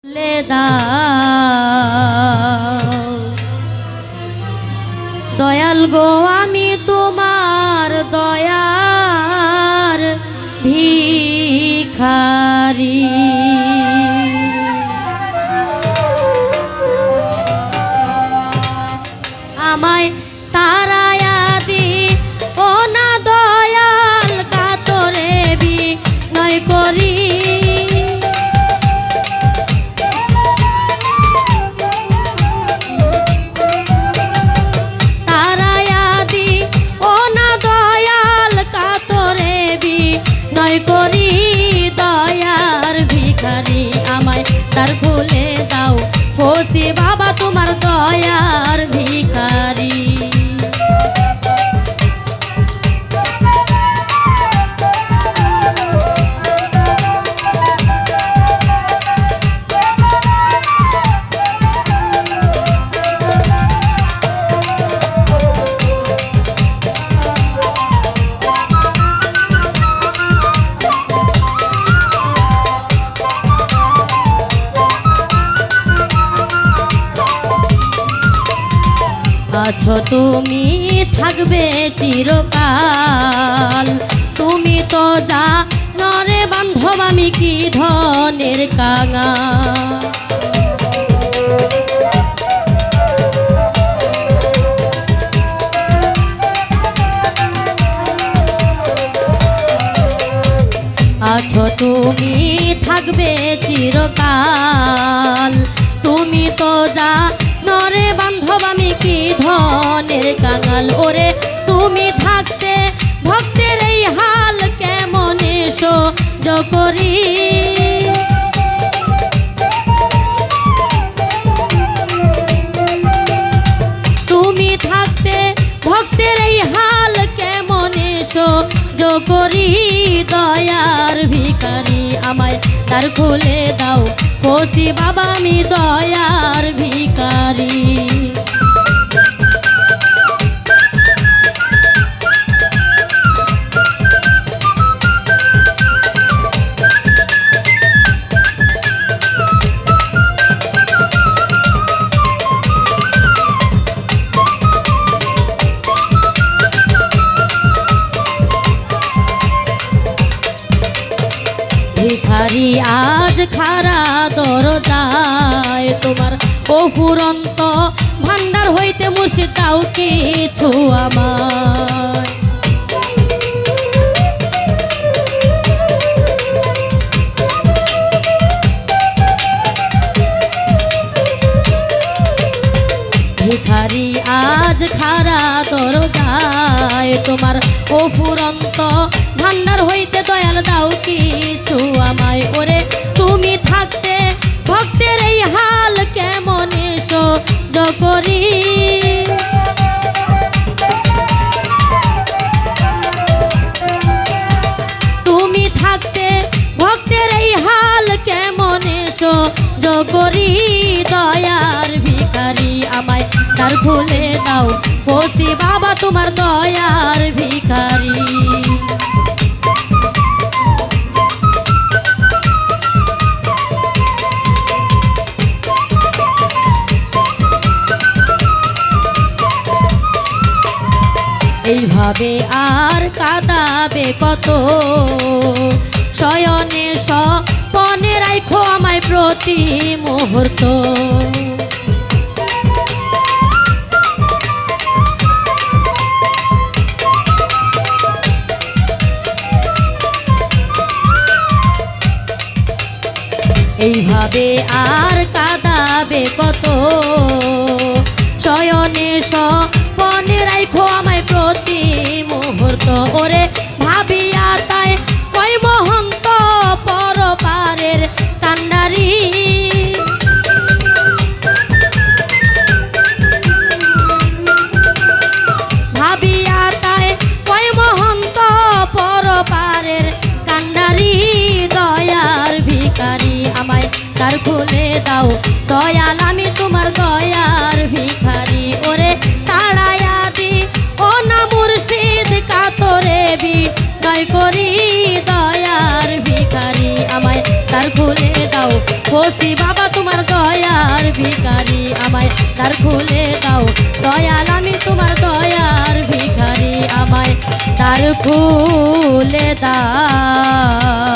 ले दाও দয়াল গো আমি তোমার দয়ার ভিখারি আমায় তারায়া দি ও না দয়াল কাতরে বিনয় করি করি দয়ার ভিখারি আমায় তার খুলে দাও ফসি বাবা তোমার দয়ার ভিখারি আছো তুমি থাকবে চিরকাল তুমি তো যা নরে বান্ধব আমি কি ধনের কাঙা আছো তুমি থাকবে চিরকাল তুমি তো যা নরে বান্ধব আমি কি ধনের কাঙাল ওরে তুমি থাকতে ভক্তের এই হাল কেমন এসো করি তুমি থাকতে ভক্তের এই হাল কেমন এসো করি দয়ার ভিখারি আমায় তার খুলে দাও ফসি বাবা আমি দয়ার ভিখারি ভিখারি আজ খারা দরজায় তোমার অফুরন্ত ভান্ডার হইতে মুছে দাও কিছু আমার ভিখারি আজ খারা দরজায় তোমার অফুরন্ত ভান্ডার হইতে দয়াল দাও কিছু আমায় ওরে তুমি থাকতে ভক্তের এই হাল কেমন এসো করি তুমি থাকতে ভক্তের এই হাল কেমন এসো করি দয়ার ভিখারি আমায় তার খুলে দাও ফসি বাবা তোমার দয়ার ভিখারি এইভাবে আর কাঁদাবে কত শয়নে স্বপনে রাখো আমায় প্রতি মুহূর্ত এইভাবে আর কাঁদাবে কত শয়নে স্বপনে রাখো আমায় প্রতি মুহূর্ত ওরে ভাবিয়া তাই কই মহন্ত পরপারের কান্ডারি ভাবিয়া তাই কই মহন্ত পরপারের কান্ডারি দয়ার ভিখারি আমায় তার খুলে দাও দয়াল আমি তোমার দয়ার ভিখারি ওরে তাড়ায়া দি ও না মুর্শিদ কাতরে বিনয় করি দয়ার ভিখারি আমায় তার খুলে দাও ফসি বাবা দ্বার খুলে দাও দয়াল আমি তোমার দয়ার ভিখারি আমায় দ্বার খুলে দাও